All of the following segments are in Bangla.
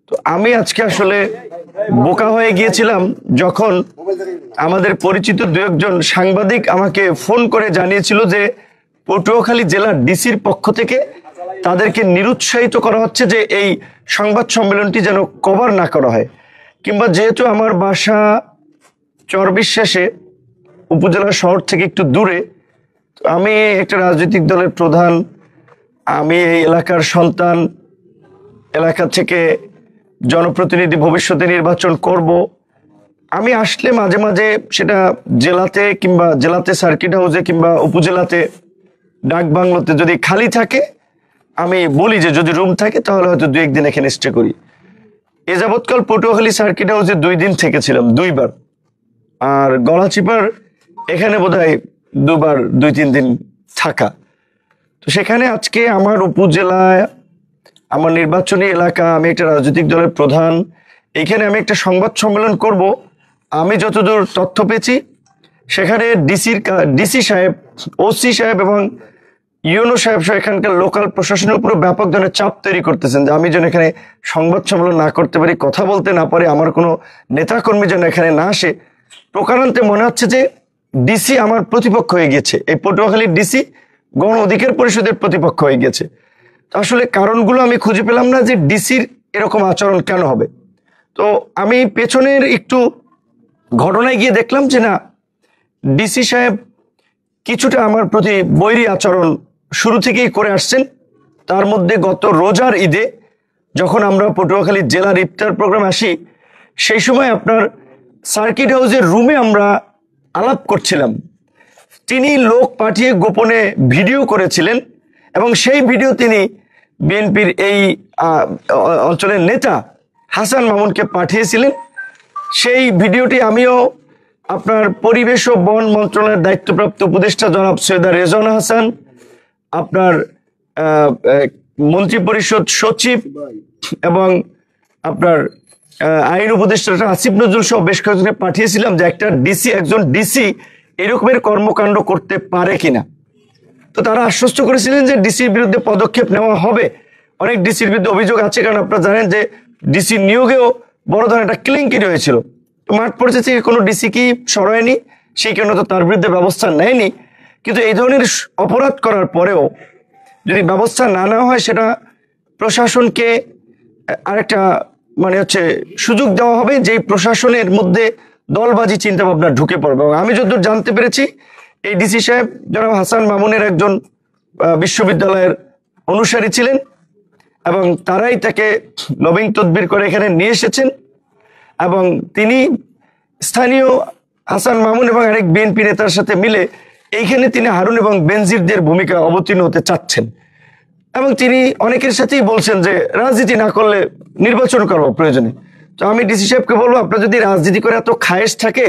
তো আমি আজকে আসলে বোকা হয়ে গিয়েছিলাম যখন আমাদের পরিচিত দু একজন সাংবাদিক আমাকে ফোন করে জানিয়েছিল যে পটুয়াখালী জেলার ডিসির পক্ষ থেকে তাদেরকে নিরুৎসাহিত করা হচ্ছে যে এই সংবাদ সম্মেলনটি যেন কভার না করা হয়, কিংবা যেহেতু আমার বাসা চরবিশ্বাসে উপজেলা শহর থেকে একটু দূরে, আমি একটা রাজনৈতিক দলের প্রধান, আমি এই এলাকার সন্তান, এলাকা থেকে জনপ্রতিনিধি ভবিষ্যতে নির্বাচন করব, আমি আসলে মাঝে মাঝে সেটা জেলাতে কিংবা জেলাতে সার্কিট হাউসে কিংবা উপজেলাতে ডাক বাংলোতে যদি খালি থাকে আমি বলি যে যদি রুম থাকে তাহলে হয়তো দু একদিন এখানে স্টে করি। এ যাবৎকাল পটুয়াখালী সার্কিট হাউসে 2 দিন থেকেছিলাম, 2 বার, আর গলাচিপার এখানে বোধহয় 2 বার 2-3 দিন থাকা। তো সেখানে আজকে আমার উপজেলায় আমার নির্বাচনী এলাকা, আমি একটা রাজনৈতিক দলের প্রধান, এখানে আমি একটা সংবাদ সম্মেলন করব। আমি যতদূর তথ্য পেয়েছি সেখানে ডিসি সাহেব, ওসি সাহেব এবং ইউনো সাহেব সহ এখানকার লোকাল প্রশাসনের উপর ব্যাপক ধরনের চাপ তৈরি করতেছেন যে আমি যেন এখানে সংবাদ সম্মেলন না করতে পারি, কথা বলতে না পারি, আমার কোনো নেতাকর্মী যেন এখানে না আসে। প্রকারান্তে মনে হচ্ছে যে ডিসি আমার প্রতিপক্ষ হয়ে গেছে, এই পটুয়াখালীর ডিসি গণ অধিকার পরিষদের প্রতিপক্ষ হয়ে গেছে। আসলে কারণগুলো আমি খুঁজে পেলাম না যে ডিসির এরকম আচরণ কেন হবে। তো আমি পেছনের একটু ঘটনায় গিয়ে দেখলাম যে না, ডিসি সাহেব কিছুটা আমার প্রতি বৈরী আচরণ শুরু থেকেই করে আসছেন। তার মধ্যে গত রোজার ঈদে যখন আমরা পটুয়াখালী জেলার ইফতার প্রোগ্রাম আসি, সেই সময় আপনার সার্কিট হাউসের রুমে আমরা আলাপ করছিলাম, তিনি লোক পাঠিয়ে গোপনে ভিডিও করেছিলেন এবং সেই ভিডিও তিনি বিএনপির এই অঞ্চলের নেতা হাসান মামুনকে পাঠিয়েছিলেন। সেই ভিডিওটি আমিও আপনার পরিবেশ ও বন মন্ত্রণালয়ের দায়িত্বপ্রাপ্ত উপদেষ্টা জনাব সৈয়দা রেজওয়ানা হাসান, আপনার মন্ত্রী পরিষদ সচিব এবং আপনার আইন উপদেষ্টা আসিফ নজরুল সহ বেশ কয়েকজনকে পাঠিয়েছিলাম যে একজন ডিসি এরকমের কর্মকাণ্ড করতে পারে কিনা। তো তারা আশ্বস্ত করেছিলেন যে ডিসির বিরুদ্ধে পদক্ষেপ নেওয়া হবে। অনেক ডিসির বিরুদ্ধে অভিযোগ আছে, কারণ আপনারা জানেন যে ডিসি নিয়োগেও বড় ধরনের একটা কেলেঙ্কারি হয়েছিল। মাঠ পর্যায়ে থেকে কোনো ডিসি কি সরায়নি, সেই কারণে তো তার বিরুদ্ধে ব্যবস্থা নেয়নি। কিন্তু এই ধরনের অপরাধ করার পরেও যদি ব্যবস্থা না নেওয়া হয়, সেটা প্রশাসনকে আরেকটা সুযোগ দেওয়া হবে, যেই প্রশাসনের মধ্যে দলবাজি চিন্তা ভাবনা ঢুকে পড়বে। এবং আমি যতদূর জানতে পেরেছি এই ডিসি সাহেব জনাব হাসান মামুনের একজন বিশ্ববিদ্যালয়ের অনুসারী ছিলেন এবং তারাই তাকে লবিং তদবির করে এখানে নিয়ে এসেছেন এবং তিনি স্থানীয় হাসান মামুন এবং আরেক বিএনপি নেতার সাথে মিলে এইখানে তিনি হারুন এবং বেনজিরদের ভূমিকা অবতীর্ণ হতে চাচ্ছেন এবং তিনি অনেকের সাথেই বলছেন যে রাজনীতি না করলে নির্বাচন করবো প্রয়োজনে। তো আমি ডিসি সাহেবকে বলবো, আপনার যদি রাজনীতি করে এত খায়েশ থাকে,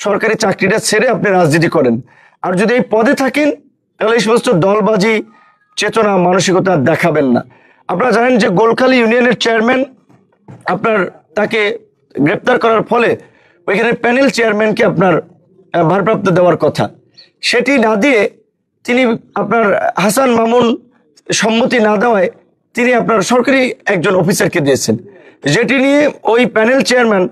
সরকারি চাকরিটা ছেড়ে আপনি রাজনীতি করেন, আর যদি এই পদে থাকেন তাহলে এই সমস্ত দলবাজি চেতনা মানসিকতা দেখাবেন না। আপনারা জানেন যে গোলখালী ইউনিয়নের চেয়ারম্যান আপনার তাকে গ্রেপ্তার করার ফলে ওইখানে প্যানেল চেয়ারম্যানকে আপনার ভারপ্রাপ্ত দেওয়ার কথা, সেটি না দিয়ে তিনি আপনার হাসান মামুন সম্মতি না দেওয়ায় তিনি আপনার সরকারি একজন অফিসারকে দিয়েছেন, যেটি নিয়ে ওই প্যানেল চেয়ারম্যান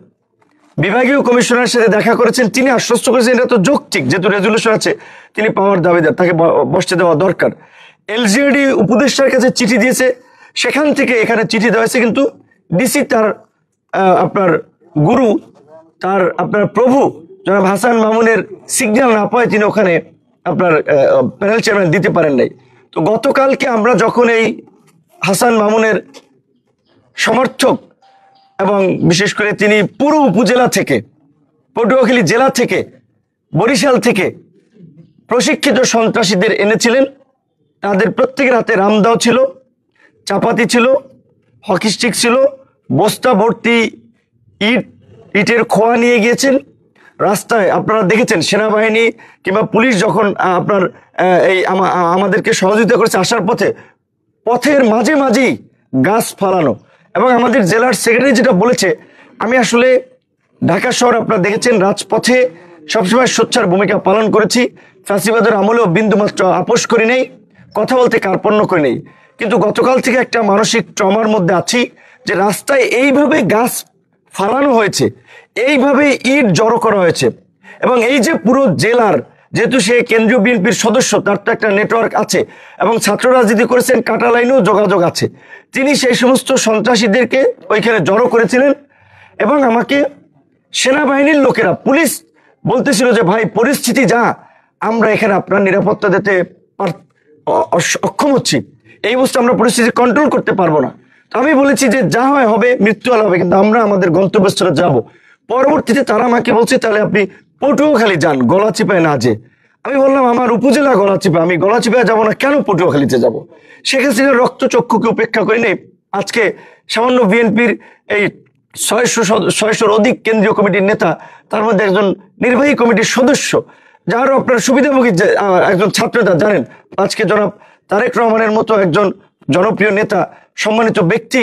বিভাগীয় কমিশনারের সাথে দেখা করেছেন। তিনি আশ্বস্ত করেছেন এটা তো যৌক্তিক, যেহেতু রেজুলেশন আছে তিনি পাওয়ার দাবিদার, তাকে বসতে দেওয়া দরকার। এলজিইডি উপদেষ্টার কাছে চিঠি দিয়েছে, সেখান থেকে এখানে চিঠি দেওয়া হয়েছে, কিন্তু ডিসি তার আপনার গুরু, তার আপনার প্রভু জনাব হাসান মামুনের সিগন্যাল না পায় তিনি ওখানে আপনার প্যানেল চেয়ারম্যান দিতে পারেন নাই। তো গতকালকে আমরা যখন এই হাসান মামুনের সমর্থক এবং বিশেষ করে তিনি পুরো উপজেলা থেকে, পটুয়াখালী জেলা থেকে, বরিশাল থেকে প্রশিক্ষিত সন্ত্রাসীদের এনেছিলেন, তাদের প্রত্যেকের হাতে রামদাও ছিল, চাপাতি ছিল, হকি স্টিক ছিল, বস্তা ভর্তি ইটের খোয়া নিয়ে গিয়েছেন। রাস্তায় আপনারা দেখেছেন সেনাবাহিনী কিংবা পুলিশ যখন আপনার আমাদেরকে সহযোগিতা করেছে আসার পথের মাঝে মাঝেই গাছ ফালানো। এবং আমাদের জেলার সেক্রেটারি যেটা বলেছে, আমি আসলে ঢাকা শহর আপনারা দেখেছেন রাজপথে সবসময় সোচ্চার ভূমিকা পালন করেছি, ফ্যাসিবাদের আমলেও বিন্দুমাত্র আপোষ করি নেই, কথা বলতে কার্পণ্য করি নেই, কিন্তু গতকাল থেকে একটা মানসিক ট্রমার মধ্যে আছি যে রাস্তায় এইভাবে গাছ ফালানো হয়েছে, এইভাবে ইট জড়ো করা হয়েছে, এবং এই যে পুরো জেলার, যেহেতু সে কেন্দ্রীয় বিএনপির সদস্য, তার তো একটা নেটওয়ার্ক আছে এবং ছাত্র রাজনীতি করেছেন, কাটা লাইনেও যোগাযোগ আছে, তিনি সেই সমস্ত সন্ত্রাসীদেরকে ওইখানে জড়ো করেছিলেন। এবং আমাকে সেনাবাহিনীর লোকেরা, পুলিশ বলতেছিল যে ভাই পরিস্থিতি যা, আমরা এখানে আপনার নিরাপত্তা দিতে অক্ষম হচ্ছি, এই অবস্থা আমরা পরিস্থিতি কন্ট্রোল করতে পারবো না। তো আমি বলেছি যে যা হয় হবে, মৃত্যু হবে, কিন্তু আমরা আমাদের গন্তব্যস্থলে যাব। পরবর্তীতে তারা আমাকে বলছে তাহলে আপনি পটুয়াখালী যান, গলাচিপায় না যে। আমি বললাম আমার উপজেলা গলাচিপা, আমি গলাচিপায় যাবো না, কেন পটুয়াখালীতে যাব? শেখ হাসিনার রক্তচক্ষুকে উপেক্ষা করে নেই আজকে সামান্য বিএনপির এই 600-র অধিক কেন্দ্রীয় কমিটির নেতা, তার মধ্যে একজন নির্বাহী কমিটির সদস্য, যারও আপনার সুবিধাভোগী একজন ছাত্রনেতা জানেন, আজকে জনাব তারেক রহমানের মতো একজন জনপ্রিয় নেতা, সম্মানিত ব্যক্তি,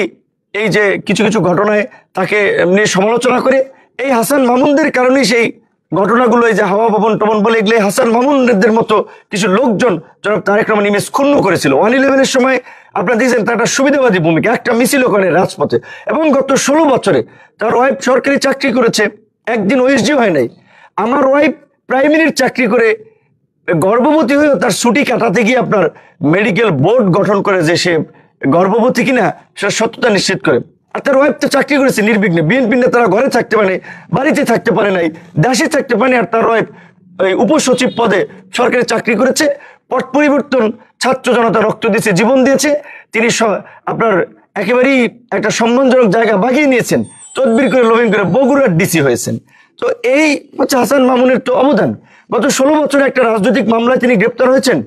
এই যে কিছু কিছু ঘটনায় তাকে নিয়ে সমালোচনা করে, এই হাসান মামুনদের কারণেই সেই ঘটনাগুলো, এই যে হাওয়া ভবন টবন বলে, এগুলো হাসান মামুনদের মতো কিছু লোকজন জনাব তারেক রহমান ইমেজ ক্ষুণ্ণ করেছিল। 111-এর সময় আপনারা দেখছেন তার একটা সুবিধাবাদী ভূমিকা, একটা মিছিলও করে রাজপথে, এবং গত 16 বছরে তার ওয়াইফ সরকারি চাকরি করেছে, একদিন ওএসডি হয় নাই। আমার ওয়াইফ প্রাইমারির চাকরি করে গর্ভবতী হয়েও তার ছুটি কাটাতে গিয়ে আপনার মেডিকেল বোর্ড গঠন করে যে সে গর্ভবতী কিনা সে সত্যতা নিশ্চিত করে। আর তার ওয়াইফ তো চাকরি করেছে নির্বিঘ্নে, বিএনপি নেতারা ঘরে থাকতে পারে, বাড়িতে থাকতে পারে নাই, দেশে থাকতে পারে, আর তার ওয়াইফ ওই উপসচিব পদে সরকারি চাকরি করেছে। পট পরিবর্তন, ছাত্র জনতা রক্ত দিয়েছে, জীবন দিয়েছে, তিনি আপনার একেবারেই একটা সম্মানজনক জায়গা বাগিয়ে নিয়েছেন, তদবির করে লোভিং করে বগুড়ার ডিসি হয়েছেন। তো এই হচ্ছে হাসান মামুনের তো অবদান। গত 16 বছরে একটা রাজনৈতিক মামলায় তিনি গ্রেপ্তার হয়েছেন।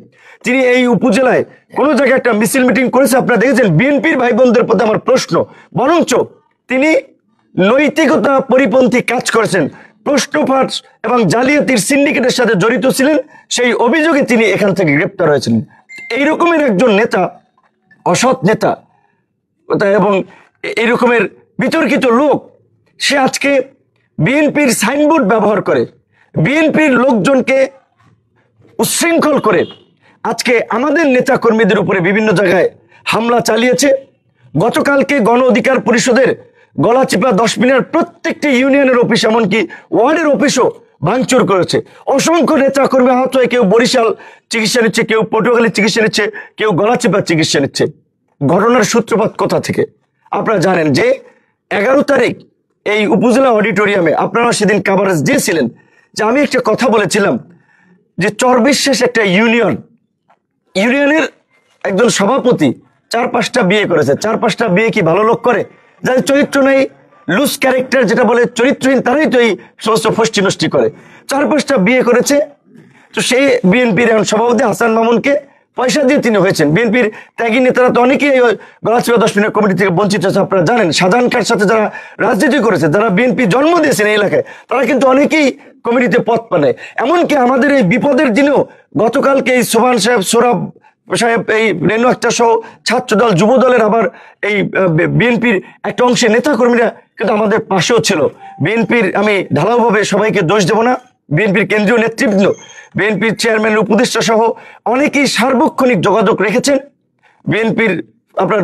তিনি এই উপজেলায় কোনো জায়গায় একটা মিছিল মিটিং করেছে, আপনারা দেখেছেন। বিএনপির ভাই বোনদের প্রতি আমার প্রশ্ন, বরঞ্চ তিনি নৈতিকতা পরিপন্থী কাজ করেছেন, প্রশ্নফাঁস এবং জালিয়াতির সিন্ডিকেটের সাথে জড়িত ছিলেন, সেই অভিযোগে তিনি এখান থেকে গ্রেপ্তার হয়েছিলেন। এই রকমের একজন নেতা, অসৎ নেতা এবং এই রকমের বিতর্কিত লোক, সে আজকে বিএনপির সাইনবোর্ড ব্যবহার করে, বিএনপির লোকজনকে উচ্ছৃঙ্খল করে আজকে আমাদের নেতা কর্মীদের উপরে বিভিন্ন জায়গায় হামলা চালিয়েছে। গতকালকে গণ অধিকার পরিষদের গলাচিপা 10 মিনিট প্রত্যেকটি ইউনিয়নের অফিস, এমনকি ওয়ার্ডের অফিসও ভাঙচুর করেছে। অসংখ্য নেতা কর্মী আহত হয়ে কেউ বরিশাল চিকিৎসা নিচ্ছে, কেউ পটুয়াখালী চিকিৎসা নিচ্ছে, কেউ গলাচিপা চিকিৎসা নিচ্ছে। ঘটনার সূত্রপাত কোথা থেকে? আপনারা জানেন যে 11 তারিখ এই উপজেলা অডিটোরিয়ামে আপনারা সেদিন কভারেজ দিয়েছিলেন যে আমি একটা কথা বলেছিলাম যে চরবিশ্বাস একটা ইউনিয়নের একজন সভাপতি 4-5টা বিয়ে করেছে। 4-5টা বিয়ে কি ভালো লোক করে? যাদের চরিত্র নেই, লুজ ক্যারেক্টার যেটা বলে, চরিত্রহীন, তারাই তো এই সমস্ত ফষ্টি নষ্টি করে। 4-5টা বিয়ে করেছে। তো সেই বিএনপির এখন সভাপতি হাসান মামুনকে পয়সা দিয়ে তিনি হয়েছেন। বিএনপির ত্যাগী নেতারা তো অনেকেই গলাচিপা 10 মিনিট কমিটি থেকে বঞ্চিত আছে। আপনারা জানেন শাহজাহান খানের সাথে যারা রাজনীতি করেছে, যারা বিএনপি জন্ম দিয়েছেন এই এলাকায়, তারা কিন্তু অনেকেই কমিটিতে পদ পায়। এমনকি আমাদের এই বিপদের দিনেও গতকালকে এই সোহান সাহেব, সোরাব সাহেব, এই রেনু আক্তার সহ ছাত্রদল, যুব দলের, আবার এই বিএনপির একটা অংশের নেতা কর্মীরা কিন্তু আমাদের পাশেও ছিল। বিএনপির, আমি ঢালাওভাবে সবাইকে দোষ দেব না, বিএনপির কেন্দ্রীয় নেতৃবৃন্দ, বিএনপির চেয়ারম্যান, উপদেষ্টা সহ অনেকেই সার্বক্ষণিক যোগাযোগ রেখেছেন বিএনপির আপনার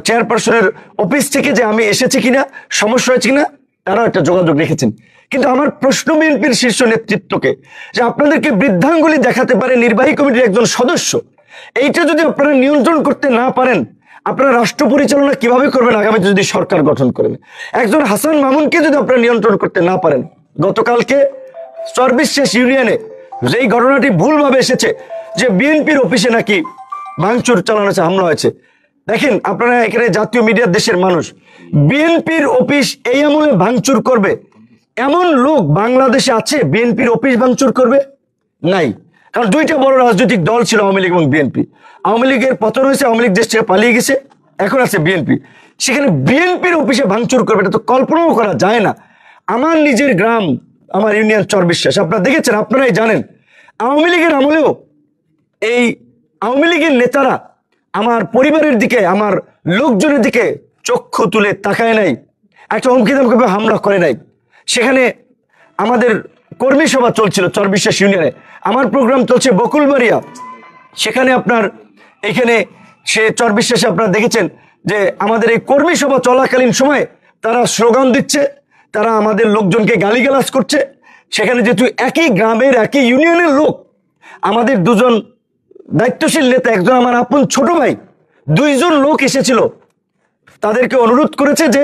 চেয়ারপারসনের অফিস থেকে, যে আমি এসেছি কিনা, সমস্যা হয়েছে কিনা, তারাও একটা যোগাযোগ রেখেছেন। কিন্তু আমার প্রশ্ন বিএনপির শীর্ষ নেতৃত্বকে, যে আপনাদেরকে বৃদ্ধাঙ্গুলি দেখাতে পারে নির্বাহী কমিটির একজন সদস্য, এইটা যদি আপনারা নিয়ন্ত্রণ করতে না পারেন, আপনারা রাষ্ট্র পরিচালনা কিভাবে করবেন আগামীতে যদি সরকার গঠন করেন? একজন হাসান মামুনকে যদি আপনারা নিয়ন্ত্রণ করতে না পারেন, গতকালকে চরবিশ্বাস ইউনিয়নে যেই ঘটনাটি ভুলভাবে এসেছে যে বিএনপির অফিসে নাকি ভাঙচুর চালানো হয়েছে, হামলা হয়েছে, দেখেন আপনারা এখানে জাতীয় মিডিয়ার দেশের মানুষ, বিএনপির অফিস এই আমলে ভাঙচুর করবে এমন লোক বাংলাদেশে আছে? বিএনপির অফিস ভাঙচুর করবে? নাই। কারণ দুইটা বড় রাজনৈতিক দল ছিল, আওয়ামী লীগ এবং বিএনপি। আওয়ামী লীগের পতন হয়েছে, আওয়ামী লীগ দেশ থেকে পালিয়ে গেছে, এখন আছে বিএনপি। সেখানে বিএনপির অফিসে ভাঙচুর করবে, এটা তো কল্পনাও করা যায় না। আমার নিজের গ্রাম, আমার ইউনিয়ন চরবিশ্বাস, আপনারা দেখেছেন, আপনারাই জানেন, আওয়ামী লীগের আমলেও এই আওয়ামী লীগের নেতারা আমার পরিবারের দিকে, আমার লোকজনের দিকে চক্ষু তুলে তাকায় নাই, একটা হুমকিধামকি হামলা করে নাই। সেখানে আমাদের কর্মী সভা চলছিল চরবিশ্বাস ইউনিয়নে, আমার প্রোগ্রাম চলছে বকুলবাড়িয়া, সেখানে আপনার এখানে সে চরবিশ্বাসে আপনারা দেখেছেন যে আমাদের এই কর্মী সভা চলাকালীন সময় তারা স্লোগান দিচ্ছে, তারা আমাদের লোকজনকে গালিগালাজ করছে। সেখানে যেহেতু একই গ্রামের একই ইউনিয়নের লোক, আমাদের দুজন দায়িত্বশীল নেতা, একজন আমার আপন ছোট ভাই, দুইজন লোক এসেছিল, তাদেরকে অনুরোধ করেছে যে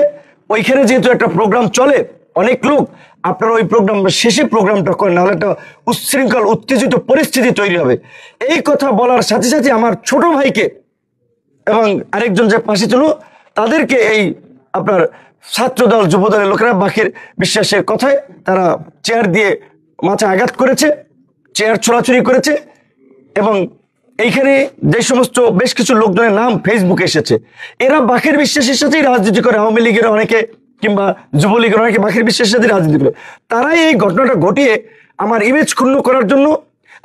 ওইখানে যেহেতু একটা প্রোগ্রাম চলে, অনেক লোক, আপনারা ওই প্রোগ্রাম শেষে প্রোগ্রামটা করেন, নাহলে একটা উচ্ছৃঙ্খল উত্তেজিত পরিস্থিতি তৈরি হবে। এই কথা বলার সাথে সাথে আমার ছোট ভাইকে এবং আরেকজন যে পাশে ছিল তাদেরকে এই আপনার ছাত্রদল যুবদলের লোকেরা বাকের বিশ্বাসের কথায় তারা চেয়ার দিয়ে মাথায় আঘাত করেছে, চেয়ার ছোড়াছুড়ি করেছে। এবং এইখানে যে সমস্ত বেশ কিছু লোকজনের নাম ফেসবুকে এসেছে, এরা বাকের বিশ্বাসের সাথেই রাজনীতি করে, আওয়ামী লীগের অনেকে কিংবা যুবলীগের অনেকে বাকের বিশ্বাসের সাথে রাজনীতি করে। তারাই এই ঘটনাটা ঘটিয়ে আমার ইমেজ ক্ষুণ্ণ করার জন্য,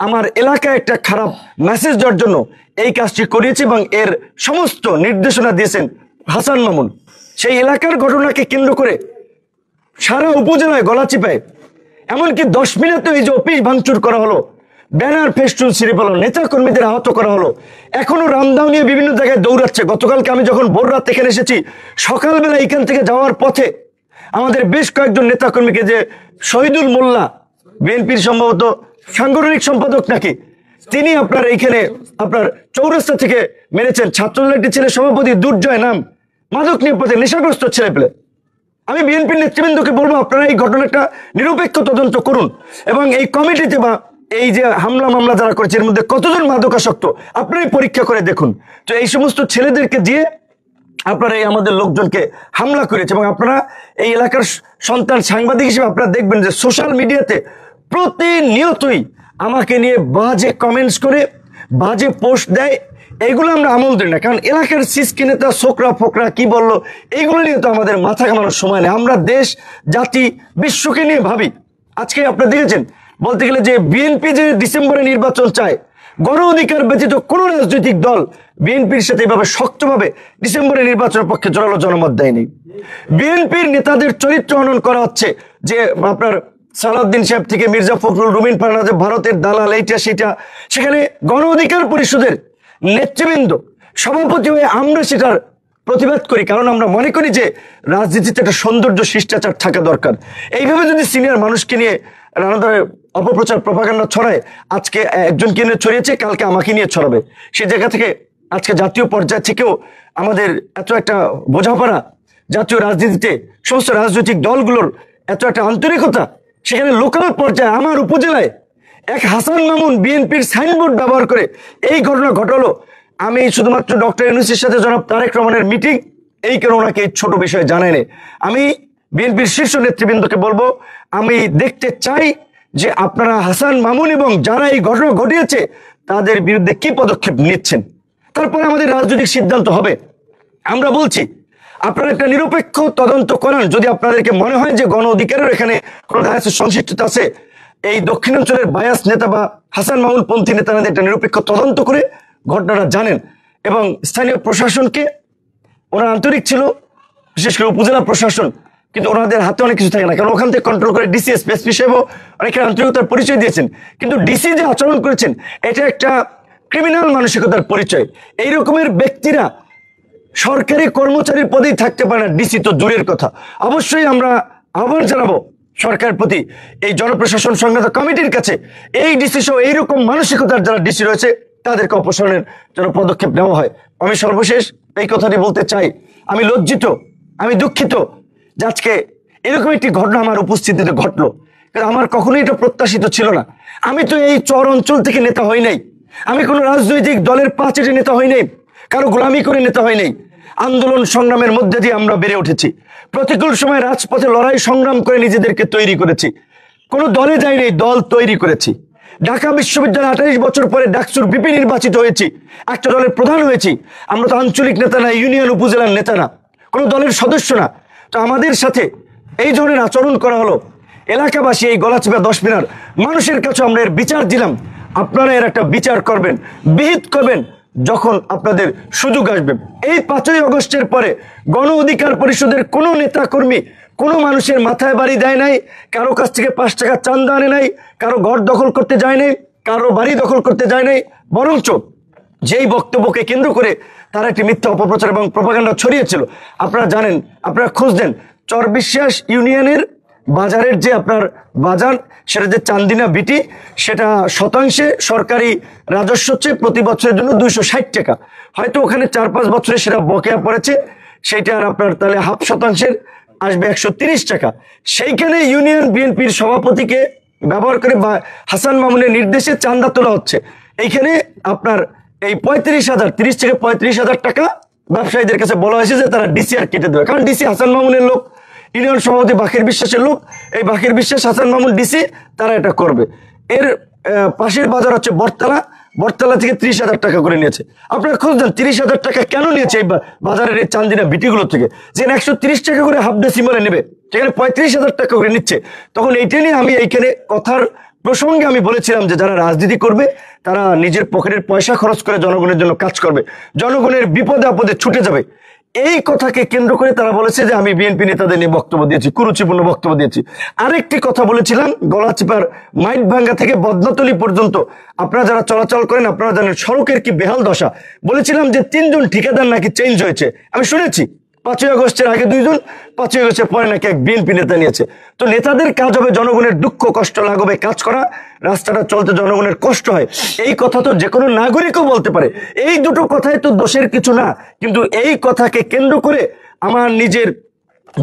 আমার এলাকায় একটা খারাপ মেসেজ দেওয়ার জন্য এই কাজটি করিয়েছে এবং এর সমস্ত নির্দেশনা দিয়েছেন হাসান মামুন। সেই এলাকার ঘটনাকে কেন্দ্র করে সারা উপজেলায় গলাচিপায়, এমনকি 10 মিনিটে এই যে অফিস ভাঙচুর করা হলো, ব্যানার ফেস্টুন ছিঁড়ে ফেলো, নেতা কর্মীদের আহত করা হলো, এখনো রামদাও নিয়ে বিভিন্ন জায়গায় দৌড়াচ্ছে। গতকালকে আমি যখন ভোর রাত এখানে এসেছি, সকালবেলা এখান থেকে যাওয়ার পথে আমাদের বেশ কয়েকজন নেতা কর্মীকে, যে শহীদুল মোল্লা, বিএনপির সম্ভবত সাংগঠনিক সম্পাদক নাকি, তিনি আপনার এইখানে আপনার চৌরাস্তা থেকে মেরেছেন। ছাত্রদলের একটি ছেলে সভাপতি দুর্জয় নাম, মাদক নিয়ে পথে নেশাগ্রস্ত ছেলে পেলে। আমি বিএনপির নেতৃবৃন্দকে বলবো, আপনারা এই ঘটনাটা নিরপেক্ষ তদন্ত করুন এবং এই কমিটিতে বা এই যে হামলা মামলা যারা করেছে এর মধ্যে কতজন মাদকাসক্ত আপনারাই পরীক্ষা করে দেখুন। তো এই সমস্ত ছেলেদেরকে দিয়ে আপনারা এই আমাদের লোকজনকে হামলা করেছে। এবং আপনারা এই এলাকার সন্তান সাংবাদিক হিসেবে আপনারা দেখবেন যে সোশ্যাল মিডিয়াতে প্রতিনিয়তই আমাকে নিয়ে বাজে কমেন্টস করে, বাজে পোস্ট দেয়। এইগুলো আমরা আমল দিই না, কারণ এলাকার সিসকি নেতা ছোকরা ফোকরা কি বললো এইগুলো নিয়ে তো আমাদের মাথা ঘামানোর সময় নেই। আমরা দেশ জাতি বিশ্বকে নিয়ে ভাবি। আজকে আপনারা দেখেছেন, বলতে গেলে যে বিএনপি যে ডিসেম্বরে নির্বাচন চায়, গণ অধিকার ব্যতীত কোন রাজনৈতিক দল বিএনপির সাথে এইভাবে শক্তভাবে ডিসেম্বরে নির্বাচনের পক্ষে জোরালো জনমত দেয়নি। বিএনপির নেতাদের চরিত্র হনন করা হচ্ছে, যে আপনার সালাউদ্দিন সাহেব থেকে মির্জা ফখরুল, রুমিন ফারহানা, যে ভারতের দালাল, এইটা সেটা। সেখানে গণ অধিকার পরিষদের নেতৃবৃন্দ সভাপতি হয়ে আমরা সেটার প্রতিবাদ করি, কারণ আমরা মনে করি যে রাজনীতিতে একটা সৌন্দর্য শিষ্টাচার থাকা দরকার। এইভাবে যদি সিনিয়র মানুষকে নিয়ে নানা ধরনের অপপ্রচার প্রপাগান্ডা ছড়ায়, আজকে একজনকে নিয়ে ছড়িয়েছে, কালকে আমাকে নিয়ে ছড়াবে, সেই জায়গা থেকে আজকে জাতীয় পর্যায় থেকেও আমাদের এত একটা বোঝাপড়া, জাতীয় রাজনীতিতে সমস্ত রাজনৈতিক দলগুলোর এত একটা আন্তরিকতা, সেখানে লোকাল পর্যায়ে আমার উপজেলায় এক হাসান মামুন বিএনপির সাইনবোর্ড ব্যবহার করে এই ঘটনা ঘটালো। আমি শুধুমাত্র ডক্টর ইউনূসের সাথে জনাব তারেক রহমানের মিটিং, এই কারণে ওনাকে এই ছোট বিষয়ে জানায়নি। আমি বিএনপির শীর্ষ নেতৃবৃন্দকে বলবো, আমি দেখতে চাই যে আপনারা হাসান মামুন এবং যারা এই ঘটনা ঘটিয়েছে তাদের বিরুদ্ধে কি পদক্ষেপ নিচ্ছেন, তারপরে আমাদের রাজনৈতিক সিদ্ধান্ত হবে। আমরা বলছি, আপনারা একটা নিরপেক্ষ তদন্ত করেন। যদি আপনাদেরকে মনে হয় যে গণ অধিকারের এখানে কোনো সংশ্লিষ্টতা আছে, এই দক্ষিণাঞ্চলের বায়াস নেতা বা হাসান মামুন পন্থী নেতারা একটা নিরপেক্ষ তদন্ত করে ঘটনাটা জানেন। এবং স্থানীয় প্রশাসনকে, ওনারা আন্তরিক ছিল, বিশেষ করে উপজেলা প্রশাসন, কিন্তু ওনাদের হাতে অনেক কিছু থাকে না, কারণ ওখান থেকে কন্ট্রোল করে ডিসি, এসপি সাহেবও অনেকের আন্তরিকতার পরিচয় দিয়েছেন, কিন্তু ডিসি যে আচরণ করেছেন এটা একটা ক্রিমিনাল মানসিকতার পরিচয়। এই রকমের ব্যক্তিরা সরকারি কর্মচারীর পদেই থাকতে পারে না, ডিসি তো দূরের কথা। অবশ্যই আমরা আহ্বান জানাবো সরকারের প্রতি, এই জনপ্রশাসন সংক্রান্ত কমিটির কাছে, এই ডিসি সহ এইরকম মানসিকতার যারা ডিসি রয়েছে তাদেরকে অপসারণের জন্য পদক্ষেপ নেওয়া হয়। আমি সর্বশেষ এই কথাটি বলতে চাই, আমি লজ্জিত, আমি দুঃখিত যে আজকে এরকম একটি ঘটনা আমার উপস্থিতিতে ঘটলো, কারণ আমার কখনোই এটা প্রত্যাশিত ছিল না। আমি তো এই চর অঞ্চল থেকে নেতা হই নাই, আমি কোনো রাজনৈতিক দলের পাঁচেটে নেতা হই নাই, কারো গোলামি করে নেতা হয় নাই। আন্দোলন সংগ্রামের মধ্যে দিয়ে আমরা বেড়ে উঠেছি, প্রতিকূল সময় রাজপথে লড়াই সংগ্রাম করে নিজেদেরকে তৈরি করেছি, কোনো দলে যাইনি, দল তৈরি করেছি। ঢাকা বিশ্ববিদ্যালয়ে 28 বছর পরে ডাকসুর ভিপি নির্বাচিত হয়েছি, একটা দলের প্রধান হয়েছি। আমরা তো আঞ্চলিক নেতা না, ইউনিয়ন উপজেলার নেতা না, কোনো দলের সদস্য না। তো আমাদের সাথে এই ধরনের আচরণ করা হলো, এলাকাবাসী এই গলাচিপা 10 মিনার মানুষের কাছে আমরা এর বিচার দিলাম। আপনারা এর একটা বিচার করবেন, বিহিত করবেন যখন আপনাদের সুযোগ আসবে। এই 5ই আগস্টের পরে গণ অধিকার পরিষদের কোনো নেতা কর্মী কোনো মানুষের মাথায় বাড়ি দেয় নাই, কারো কাছ থেকে 5 টাকা চাঁদা আনে নাই, কারো ঘর দখল করতে যায় নাই, কারো বাড়ি দখল করতে যায় নাই, বরঞ্চ যেই বক্তব্যকে কেন্দ্র করে তারা একটি মিথ্যা অপপ্রচার এবং প্রপাগান্ডা ছড়িয়েছিল। আপনারা জানেন, আপনারা খোঁজ দেন, চরবিশ্বাস ইউনিয়নের বাজারের যে আপনার বাজার, সেটা যে চান্দিনা বিটি, সেটা শতাংশে সরকারি রাজস্ব হচ্ছে প্রতি বছরের জন্য 260 টাকা। হয়তো ওখানে 4-5 বছরে সেটা বকেয়া পড়েছে, সেইটা আর আপনার তাহলে হাফ শতাংশের আসবে 130 টাকা। সেইখানে ইউনিয়ন বিএনপির সভাপতিকে ব্যবহার করে বা হাসান মামুনের নির্দেশে চাঁদা তোলা হচ্ছে। এইখানে আপনার এই 35,000, 30 থেকে 35,000 টাকা ব্যবসায়ীদের কাছে বলা হয়েছে যে তারা ডিসিআর কেটে দেবে, কারণ ডিসি হাসান মামুনের লোক, ইউনিয়ন সভাপতি বাকের বিশ্বাসের লোক, এই বাকের বিশ্বাস হাসান মামুন ডিসি, তারা এটা করবে। এর পাশের বাজার হচ্ছে বটতলা থেকে 30,000 টাকা করে নিয়েছে। আপনারা খোঁজ দেন 30,000 টাকা কেন নিয়েছে এই বাজারের এই চান্দিনা বিটিগুলো থেকে, যেখানে 130 টাকা করে হাফ ডেসিমলে নেবে, সেখানে 35,000 টাকা করে নিচ্ছে। তখন এইটা নিয়ে আমি এইখানে কথার প্রসঙ্গে আমি বলেছিলাম যে যারা রাজনীতি করবে তারা নিজের পকেটের পয়সা খরচ করে জনগণের জন্য কাজ করবে, জনগণের বিপদে আপদে ছুটে যাবে। এই কথাকে কেন্দ্র করে তারা বলেছে যে আমি বিএনপি নেতাদের নিয়ে বক্তব্য দিয়েছি, কুরুচিপূর্ণ বক্তব্য দিয়েছি। আরেকটি কথা বলেছিলাম, গলাচিপার মাইটভাঙ্গা থেকে বদনাতলী পর্যন্ত আপনারা যারা চলাচল করেন আপনারা জানেন সড়কের কি বেহাল দশা। বলেছিলাম যে 3 জন ঠিকাদার নাকি চেঞ্জ হয়েছে, আমি শুনেছি 5ই আগস্টের আগে 2 জন, 5ই আগস্টের পরে নাকি এক বিএনপি নেতা নিয়েছে। তো নেতাদের কাজ হবে জনগণের দুঃখ কষ্ট লাঘবে কাজ করা, রাস্তাটা চলতে জনগণের কষ্ট হয়, এই কথা তো যে কোনো নাগরিকও বলতে পারে। এই দুটো কথাই তো দোষের কিছু না, কিন্তু এই কথাকে কেন্দ্র করে আমার নিজের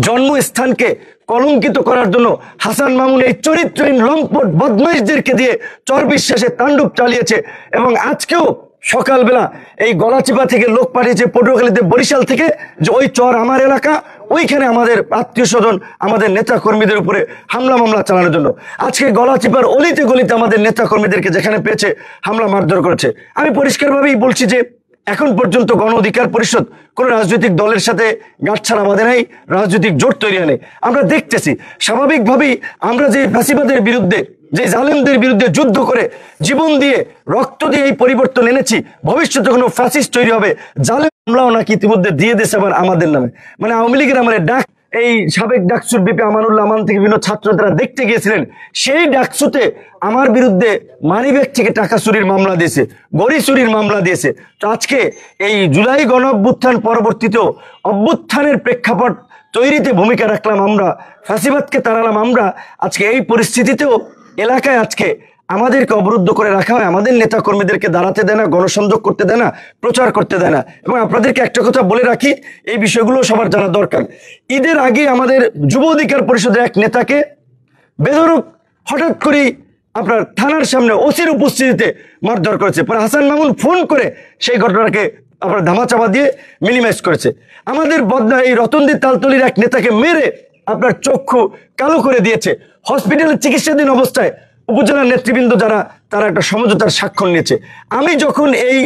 জন্মস্থানকে কলঙ্কিত করার জন্য হাসান মামুন এই চরিত্রহীন লম্পট বদমাইশদেরকে দিয়ে চরবিশ্বাসে তাণ্ডব চালিয়েছে। এবং আজকেও সকালবেলা এই গলাচিপা থেকে লোক পাঠিয়েছে পটুয়াখালীতে, বরিশাল থেকে, যে ওই চর আমার এলাকা, ওইখানে আমাদের আত্মীয় স্বজন আমাদের নেতা কর্মীদের উপরে হামলা মামলা চালানোর জন্য। আজকে গলাচিপার অলিতে গলিতে আমাদের নেতা কর্মীদেরকে যেখানে পেয়েছে হামলা মারধর করেছে। আমি পরিষ্কারভাবেই বলছি যে এখন পর্যন্ত গণ অধিকার পরিষদ কোন রাজনৈতিক দলের সাথে গাঁটছাড়া বাঁধে নাই, রাজনৈতিক জোট তৈরি হয় নাই। আমরা দেখতেছি স্বাভাবিকভাবেই আমরা যে ফ্যাসিবাদের বিরুদ্ধে, যে জালেমদের বিরুদ্ধে যুদ্ধ করে জীবন দিয়ে রক্ত দিয়ে এই পরিবর্তন এনেছি, ভবিষ্যতে কোনো ফ্যাসিস্ট তৈরি হবে, জালেম হামলাও নাকি ইতিমধ্যে দিয়ে দিয়েছে আবার আমাদের নামে। মানে আওয়ামী লীগের আমার ডাক, এই সাবেক ডাকসুর বিপি আমানুল্লাহ আমান থেকে বিভিন্ন ছাত্র তারা দেখতে গিয়েছিলেন, সেই ডাকসুতে আমার বিরুদ্ধে মানিব্যাগ থেকে টাকা চুরির মামলা দিয়েছে, গড়ি চুরির মামলা দিয়েছে। তো আজকে এই জুলাই গণ অভ্যুত্থান পরবর্তীতেও অভ্যুত্থানের প্রেক্ষাপট তৈরিতে ভূমিকা রাখলাম আমরা, ফ্যাসিবাদকে তাড়ালাম আমরা। আজকে এই পরিস্থিতিতেও এলাকায় আজকে আমাদেরকে অবরুদ্ধ করে রাখা হয়, আমাদের নেতা কর্মীদেরকে দাঁড়াতে দেয় না, গণসংযোগ করতে দেয় না, প্রচার করতে দেয় না। এবং আপনাদেরকে একটা কথা বলে রাখি, এই বিষয়গুলো সবার জানা দরকার। ঈদের আগে আমাদের যুব অধিকার পরিষদের এক নেতাকে বেধড়ক হঠাৎ করে আপনার থানার সামনে ওসির উপস্থিতিতে মারধর করেছে। পরে হাসান মামুন ফোন করে সেই ঘটনাকে আপনার ধামাচাপা দিয়ে মিনিমাইজ করেছে। আমাদের বদনা এই রতনদী তালতলির এক নেতাকে মেরে আপনার চক্ষু কালো করে দিয়েছে। হসপিটালে চিকিৎসাধীন অবস্থায় উপজেলার নেতৃবৃন্দ যারা, তারা একটা সমঝোতার স্বাক্ষর নিয়েছে। আমি যখন এই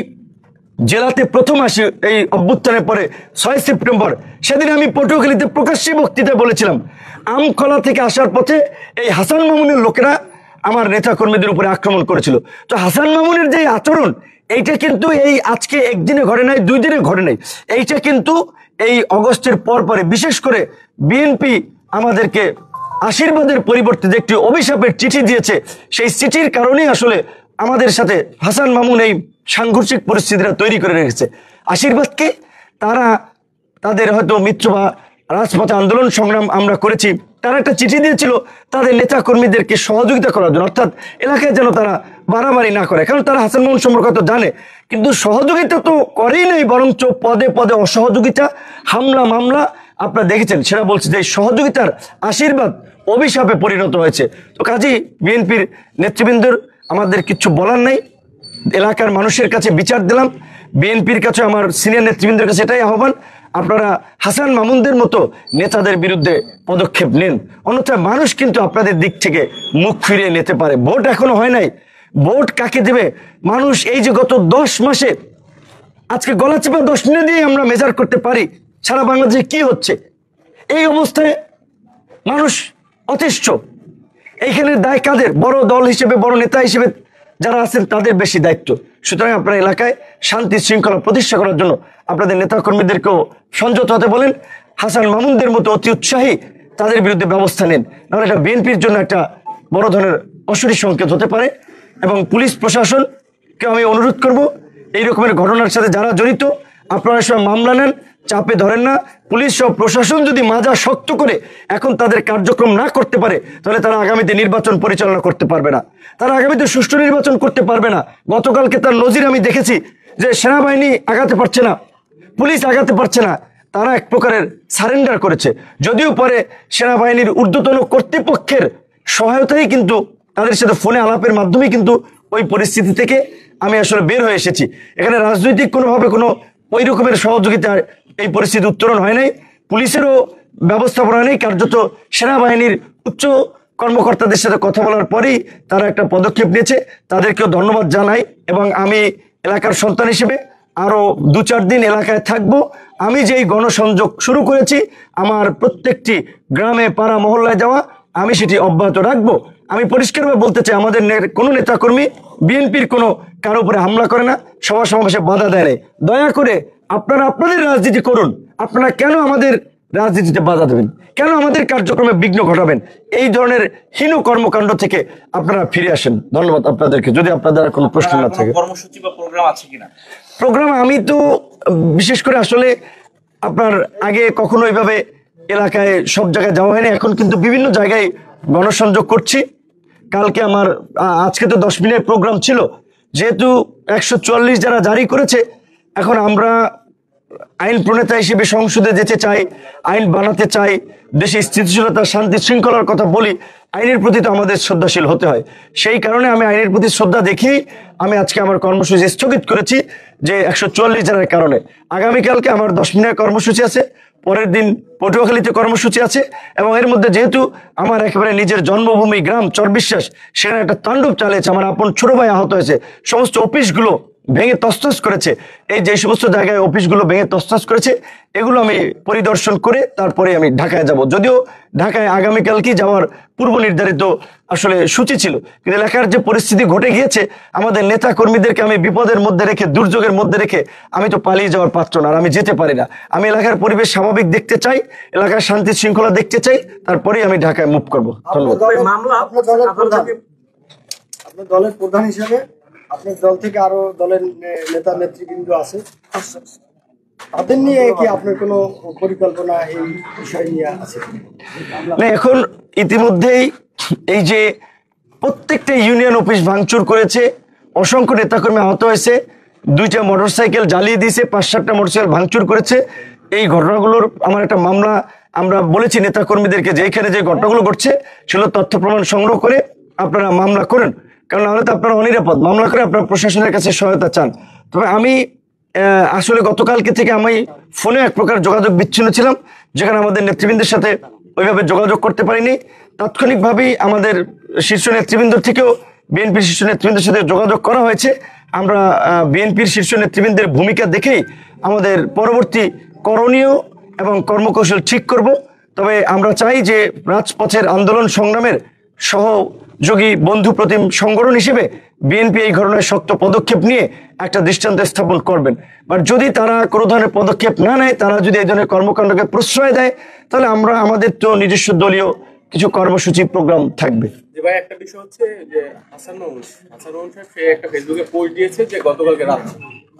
জেলাতে প্রথম আসি এই অভ্যুত্থানের পরে 6 সেপ্টেম্বর, সেদিন আমি পটুয়াখালীতে প্রকাশ্যে বক্তৃতায় বলেছিলাম, আমখলা থেকে আসার পথে এই হাসান মামুনের লোকেরা আমার নেতা কর্মীদের উপরে আক্রমণ করেছিল। তো হাসান মামুনের যে আচরণ, এইটা কিন্তু এই আজকে একদিনে ঘটে নাই, 2 দিনে ঘটে নাই, এইটা কিন্তু এই অগস্টের পরে বিশেষ করে বিএনপি আমাদেরকে আশীর্বাদের পরিবর্তে যে একটি অভিশাপের চিঠি দিয়েছে, সেই চিঠির কারণেই আসলে আমাদের সাথে হাসান মামুন এই সাংঘর্ষিক পরিস্থিতিটা তৈরি করে রেখেছে। আশীর্বাদকে তারা তাদের হয়তো মিত্র বা রাজপথে আন্দোলন সংগ্রাম আমরা করেছি, তারা একটা চিঠি দিয়েছিল তাদের নেতা কর্মীদেরকে সহযোগিতা করার জন্য, অর্থাৎ এলাকায় যেন তারা বাড়াবাড়ি না করে, কারণ তারা হাসান মামুন সম্পর্কে তো জানে। কিন্তু সহযোগিতা তো করেই নেই, বরঞ্চ পদে পদে অসহযোগিতা, হামলা মামলা আপনারা দেখেছেন। সেটা বলছে যে সহযোগিতার আশীর্বাদ অভিশাপে পরিণত হয়েছে। তো কাজী বিএনপির নেতৃবৃন্দের আমাদের কিচ্ছু বলার নাই, এলাকার মানুষের কাছে বিচার দিলাম, বিএনপির কাছে আমার সিনিয়র নেতৃবৃন্দের কাছে এটাই আহ্বান, আপনারা হাসান মামুনদের মতো নেতাদের বিরুদ্ধে পদক্ষেপ নেন, অন্যথায় মানুষ কিন্তু আপনাদের দিক থেকে মুখ ফিরিয়ে নিতে পারে। ভোট এখনো হয় নাই, ভোট কাকে দেবে মানুষ? এই যে গত 10 মাসে আজকে গলাচিপা 10 দিনে দিয়ে আমরা মেজার করতে পারি সারা বাংলাদেশে কি হচ্ছে। এই অবস্থায় মানুষ অতিষ্ঠ। এইখানে দায় কাদের? বড় দল হিসেবে, বড় নেতা হিসেবে যারা আছেন তাদের বেশি দায়িত্ব। সুতরাং আপনার এলাকায় শান্তি শৃঙ্খলা প্রতিষ্ঠা করার জন্য আপনাদের নেতা কর্মীদেরকেও সংযত হতে বলেন, হাসান মামুনদের মতো অতি উৎসাহী তাদের বিরুদ্ধে ব্যবস্থা নেন, নাহলে এটা বিএনপির জন্য একটা বড় ধরনের অশনি সংকেত হতে পারে। এবং পুলিশ প্রশাসনকে আমি অনুরোধ করব, এই রকমের ঘটনার সাথে যারা জড়িত আপনারা সব মামলা নেন, চাপে ধরেন না। পুলিশ সব প্রশাসন যদি মাজা শক্ত করে এখন তাদের কার্যক্রম না করতে পারে, তাহলে তারা আগামীতে নির্বাচন পরিচালনা করতে পারবে না, তারা আগামীতে সুষ্ঠু নির্বাচন করতে পারবে না। গতকালকে তার নজির আমি দেখেছি যে সেনাবাহিনী আগাতে পারছে না, পুলিশ আগাতে পারছে না, তারা এক প্রকারের সারেন্ডার করেছে। যদিও পরে সেনাবাহিনীর ঊর্ধ্বতন কর্তৃপক্ষের সহায়তাই কিন্তু তাদের সাথে ফোনে আলাপের মাধ্যমে কিন্তু ওই পরিস্থিতি থেকে আমি আসলে বের হয়ে এসেছি। এখানে রাজনৈতিক কোনোভাবে কোনো ওই রকমের সহযোগিতা এই পরিস্থিতি উত্তরণ হয় নাই, পুলিশেরও ব্যবস্থাপনা নেই। কার্যত সেনাবাহিনীর উচ্চ কর্মকর্তাদের সাথে কথা বলার পরেই তারা একটা পদক্ষেপ নিয়েছে, তাদেরকেও ধন্যবাদ জানাই। এবং আমি এলাকার সন্তান হিসেবে আরো 2-4 দিন এলাকায় থাকবো। আমি যেই গণসংযোগ শুরু করেছি, আমার প্রত্যেকটি গ্রামে পাড়া মহল্লায় যাওয়া, আমি সেটি অব্যাহত রাখবো। আমি পরিষ্কারভাবে বলতে চাই, আমাদের কোনো নেতাকর্মী বিএনপির কোনো কারো উপরে হামলা করে না, সভা সমাবেশে বাধা দেয় না। দয়া করে আপনারা আপনাদের রাজনীতি করুন, আপনারা কেন আমাদের রাজনীতিতে বাধা দেবেন, কেন আমাদের কার্যক্রমে বিঘ্ন ঘটাবেন? এই ধরনের হীন কর্মকাণ্ড থেকে আপনারা ফিরে আসেন। ধন্যবাদ আপনাদেরকে। যদি আপনাদের কোনো প্রশ্ন না থাকে, কর্মসূচি বা প্রোগ্রাম আছে কিনা? প্রোগ্রাম আমি তো বিশেষ করে আসলে আপনার আগে কখনো এইভাবে এলাকায় সব জায়গায় যাওয়া হয়নি, এখন কিন্তু বিভিন্ন জায়গায় গণসংযোগ করছি। কালকে আমার আজকে তো 10 মিনিটের প্রোগ্রাম ছিল, যেহেতু 144 যারা জারি করেছে, এখন আমরা আইন প্রণেতা হিসেবে সংসদে যেতে চাই, আইন বানাতে চাই, দেশে স্থিতিশীলতা শান্তি শৃঙ্খলার কথা বলি, আইনের প্রতি তো আমাদের শ্রদ্ধাশীল হতে হয়। সেই কারণে আমি আইনের প্রতি শ্রদ্ধা দেখি আমি আজকে আমার কর্মসূচি স্থগিত করেছি, যে 144 জনের কারণে। আগামীকালকে আমার 10 মিনিটের কর্মসূচি আছে, পরের দিন পটুয়াখালীতে কর্মসূচি আছে, এবং এর মধ্যে যেহেতু আমার একেবারে নিজের জন্মভূমি গ্রাম চরবিশ্বাস, সেখানে একটা তাণ্ডব চালিয়েছে, আমার আপন ছোট ভাই আহত হয়েছে, সমস্ত অফিসগুলো ভেঙে তছনছ করেছে। এই যে সমস্ত জায়গায় অফিসগুলো ভেঙে তছনছ করেছে, এগুলো আমি পরিদর্শন করে তারপরে আমি ঢাকায় যাব। যদিও ঢাকায় আগামীকালকে যাওয়ার পূর্ব নির্ধারিত আসলে সূচি ছিল, কিন্তু এলাকার যে পরিস্থিতি ঘটে গিয়েছে, আমাদের নেতা কর্মীদেরকে আমি বিপদের মধ্যে রেখে, দুর্যোগের মধ্যে রেখে আমি তো পালিয়ে যাওয়ার পাত্র না, আর আমি যেতে পারি না। আমি এলাকার পরিবেশ স্বাভাবিক দেখতে চাই, এলাকার শান্তি শৃঙ্খলা দেখতে চাই, তারপরেই আমি ঢাকায় মুভ করবো। ধন্যবাদ। আপনার দলের প্রধান হিসেবে আপনার দল থেকে আরো দলের নেতা নেতৃবৃন্দ আছে, তাদের নিয়ে কি আপনার কোনো পরিকল্পনা এই বিষয় নিয়ে আছে? না, এখন ইতিমধ্যেই এই যে প্রত্যেকটা ইউনিয়ন অফিস ভাঙচুর করেছে, অসংখ্য নেতাকর্মী আহত হয়েছে, 2টা মোটরসাইকেল জ্বালিয়ে দিয়েছে, 5-7টা মোটরসাইকেল ভাঙচুর করেছে। এই ঘটনাগুলোর আমার একটা মামলা আমরা বলেছি নেতাকর্মীদেরকে, যে এখানে যে ঘটনাগুলো ঘটছে সেগুলো তথ্য প্রমাণ সংগ্রহ করে আপনারা মামলা করেন, কারণ নাহলে তো আপনারা অনিরাপদ। মামলা করে আপনারা প্রশাসনের কাছে সহায়তা চান। তবে আমি আসলে গতকালকে থেকে আমি ফোনে এক প্রকার যোগাযোগ বিচ্ছিন্ন ছিলাম, যেখানে আমাদের নেতৃবৃন্দের সাথে ওইভাবে যোগাযোগ করতে পারিনি। তাৎক্ষণিকভাবেই আমাদের শীর্ষ নেতৃবৃন্দ থেকেও বিএনপির শীর্ষ নেতৃবৃন্দের সাথে যোগাযোগ করা হয়েছে। আমরা বিএনপির শীর্ষ নেতৃবৃন্দের ভূমিকা দেখেই আমাদের পরবর্তী করণীয় এবং কর্মকৌশল ঠিক করব। তবে আমরা চাই যে রাজপথের আন্দোলন সংগ্রামের সহযোগী বন্ধু প্রতিম সংগঠন হিসেবে বিএনপি এই ঘটনায় শক্ত পদক্ষেপ নিয়ে একটা দৃষ্টান্ত স্থাপন করবেন। বাট যদি তারা কোনো ধরনের পদক্ষেপ না নেয়, তারা যদি এই ধরনের কর্মকাণ্ডকে প্রশ্রয় দেয়, তাহলে আমরা আমাদের তো নিজস্ব দলীয় কিছু কর্মসূচি প্রোগ্রাম থাকবে। যে ভাই, একটা বিষয় হচ্ছে যে হাসান মামুন সাহেব সে একটা ফেসবুকে পোস্ট দিয়েছে যে গতকালকে রাত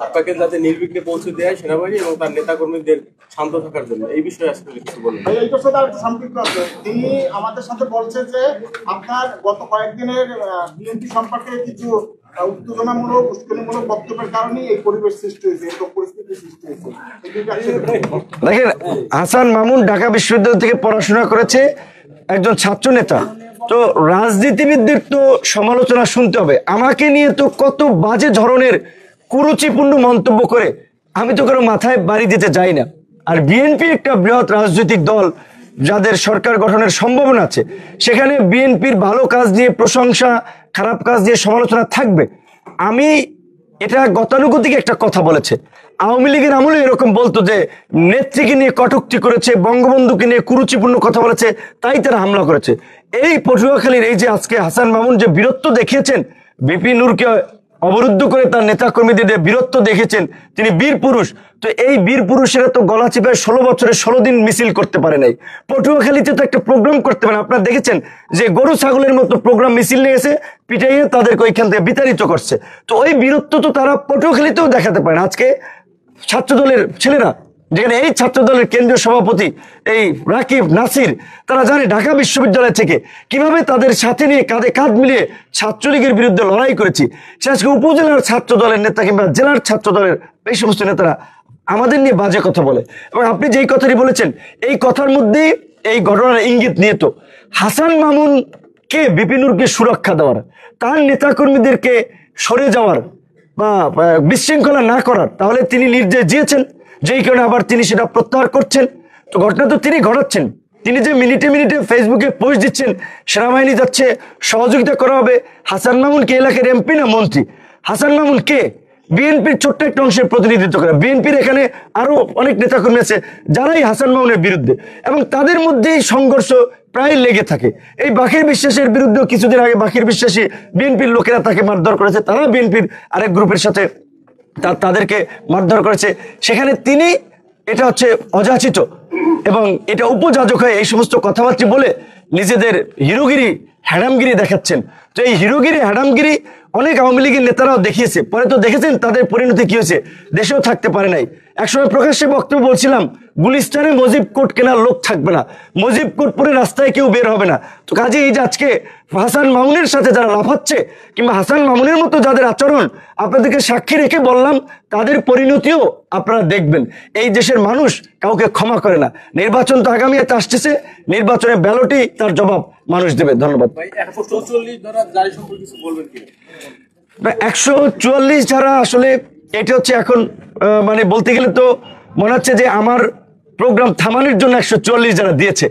আপনাকে যাতে নির্বিঘ্নে পৌঁছে দেয় সেনাবাহিনী এবং তার নেতা কর্মীদের শান্ত থাকার জন্য, এই বিষয়ে আসলে কিছু বলুন। এইটার সাথে আরেকটা সম্পৃক্ত আছে। তিনি আমাদের সাথে বলছে যে আপনার গত কয়েকদিনের বিএনপি সম্পর্কে কিছু উত্তেজনামূলক উস্কানিমূলক বক্তব্যের কারণে এই পরিবেশ সৃষ্টি হয়েছে, এই পরিস্থিতি সৃষ্টি হয়েছে। দেখেন, হাসান মামুন ঢাকা বিশ্ববিদ্যালয় থেকে পড়াশোনা করেছে, একজন ছাত্র নেতা। তো রাজনীতিবিদদের তো সমালোচনা শুনতে হবে। আমাকে নিয়ে তো কত বাজে ধরনের কুরুচিপূর্ণ মন্তব্য করে, আমি তো কারো মাথায় বাড়ি দিতে যাই না। আর বিএনপি একটা বৃহৎ রাজনৈতিক দল, যাদের সরকার গঠনের সম্ভাবনা আছে, সেখানে বিএনপির ভালো কাজ নিয়ে প্রশংসা, খারাপ কাজ নিয়ে সমালোচনা থাকবে। আমি এটা গতানুগতিক একটা কথা বলেছে, আওয়ামী লীগের আমলে এরকম বলতো যে নেত্রীকে নিয়ে কটূক্তি করেছে, বঙ্গবন্ধুকে নিয়ে কুরুচিপূর্ণ কথা বলেছে, তাই তারা হামলা করেছে। এই পটুয়াখালীর এই যে আজকে হাসান মামুন যে বীরত্ব দেখিয়েছেন, বিপি নূরকে অবরুদ্ধ করে তার নেতা কর্মীদের বীরত্ব দেখেছেন, তিনি বীর পুরুষ। তো এই বীর পুরুষেরা তো গলা চিপায় 16 বছরে 16 দিন মিছিল করতে পারে নাই। পটুয়াখালীতে তো একটা প্রোগ্রাম করতে পারে। আপনারা দেখেছেন যে গরু ছাগলের মতো প্রোগ্রাম মিছিল নিয়ে এসে পিটাইয়ে তাদেরকে ওইখান থেকে বিতাড়িত করছে। তো ওই বীরত্ব তো তারা পটুয়াখালীতেও দেখাতে পারে না। আজকে ছাত্র দলের ছেলেরা, যেখানে এই ছাত্র দলের কেন্দ্রীয় সভাপতি এই রাকিব নাসির, তারা জানে ঢাকা বিশ্ববিদ্যালয় থেকে কিভাবে তাদের সাথে নিয়ে কাঁধে কাঁধ মিলিয়ে ছাত্রলীগের বিরুদ্ধে লড়াই করেছি। সে আজকে উপজেলার ছাত্র দলের নেতা কিংবা জেলার ছাত্র দলের এই সমস্ত নেতারা আমাদের নিয়ে বাজে কথা বলে। এবং আপনি যেই কথাটি বলেছেন, এই কথার মধ্যে এই ঘটনার ইঙ্গিত নিয়ে তো হাসান মামুনকে, বিপিনুরকে সুরক্ষা দেওয়ার, তার নেতাকর্মীদেরকে সরে যাওয়ার বা বিশৃঙ্খলা না করার, তাহলে তিনি নির্দেশ দিয়েছেন, যেই কারণে আবার তিনি সেটা প্রত্যাহার করছেন। তো ঘটনা তো তিনি ঘটাচ্ছেন। তিনি যে মিনিটে মিনিটে ফেসবুকে পোস্ট দিচ্ছেন সেনাবাহিনী যাচ্ছে, সহযোগিতা করা হবে। হাসান মামুনকে এলাকার এমপি না মন্ত্রী? হাসান মামুন কে? বিএনপির ছোট্ট একটা অংশের প্রতিনিধিত্ব করে। বিএনপির এখানে আরো অনেক নেতাকর্মী আছে যারাই হাসান মামুনের বিরুদ্ধে, এবং তাদের মধ্যেই সংঘর্ষ প্রায় লেগে থাকে। এই বাকির বিশ্বাসের বিরুদ্ধেও কিছুদিন আগে বাকির বিশ্বাসী বিএনপির লোকেরা তাকে মারধর করেছে, তারা বিএনপির আরেক গ্রুপের সাথে তাদেরকে মারধর করেছে। সেখানে তিনি এটা হচ্ছে অযাচিত এবং এটা উপযাজক হয়ে এই সমস্ত কথাবার্তা বলে নিজেদের হিরোগিরি হ্যাডামগিরি দেখাচ্ছেন। তো এই হিরোগিরি হ্যাডামগিরি অনেক আওয়ামী লীগের নেতারাও দেখিয়েছে, পরে তো দেখেছেন তাদের পরিণতি কি হয়েছে, দেশেও থাকতে পারে নাই। একসময় প্রকাশ্যে বক্তব্য বলছিলাম, গুলিস্তানে মজিব কোট কেনার লোক থাকবে না, মজিব কোট পরে রাস্তায় কেউ বের হবে না। তো কাজে এই যে আজকে হাসান মামুনের সাথে যারা লাফাচ্ছে কিংবা হাসান মামুনের মতো যাদের আচরণ, আপনাদেরকে সাক্ষী রেখে বললাম, তাদের পরিণতিও আপনারা দেখবেন। এই দেশের মানুষ কাউকে ক্ষমা করে না। নির্বাচন তো আগামী আসতেছে, নির্বাচনে ব্যালটই তার জবাব মানুষ দেবে। ধন্যবাদ। 144 ধারা জারি সম্পর্কে কিছু বলবেন কি? 144 ধারা আসলে এটা হচ্ছে এখন মানে বলতে গেলে তো মনে হচ্ছে যে আমার প্রোগ্রাম থামানোর জন্য 144 ধারা দিয়েছে।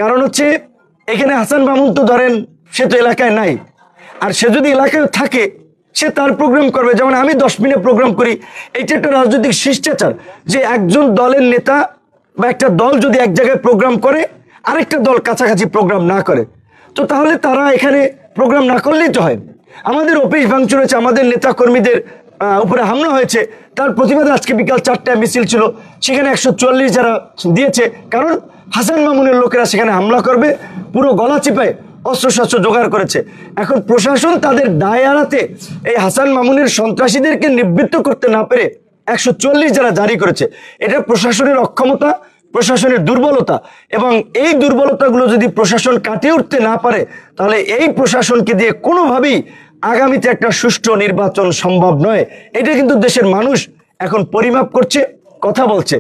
কারণ হচ্ছে এখানে হাসান মামুন তো ধরেন সে তো এলাকায় নাই, আর সে যদি এলাকায় থাকে সে তার প্রোগ্রাম করবে। যেমন আমি 10 মিনিট প্রোগ্রাম করি, এইটা একটা রাজনৈতিক শিষ্টাচার যে একজন দলের নেতা বা একটা দল যদি এক জায়গায় প্রোগ্রাম করে আরেকটা দল কাছাকাছি প্রোগ্রাম না করে, তো তাহলে তারা এখানে প্রোগ্রাম না করলেই তো হয়। আমাদের অফিস ভাঙচুর হয়েছে, আমাদের নেতা কর্মীদের উপরে হামলা হয়েছে, তার প্রতিবাদে আজকে বিকাল 4টায় মিছিল ছিল, সেখানে 144 যারা দিয়েছে। কারণ হাসান মামুনের লোকেরা সেখানে হামলা করবে, পুরো গলা চিপায় অস্ত্রশস্ত্র জোগাড় করেছে। এখন প্রশাসন তাদের দায় এড়াতে এই হাসান মামুনের সন্ত্রাসীদেরকে নিবৃত্ত করতে না পেরে 144 যারা জারি করেছে। এটা প্রশাসনের অক্ষমতা, প্রশাসনের দুর্বলতা, এবং এই দুর্বলতাগুলো যদি প্রশাসন কাটিয়ে উঠতে না পারে, তাহলে এই প্রশাসনকে দিয়ে কোনোভাবেই আগামীতে একটা সুষ্ঠু নির্বাচন সম্ভব নয়। এটা কিন্তু দেশের মানুষ এখন পরিমাপ করছে, কথা বলছে।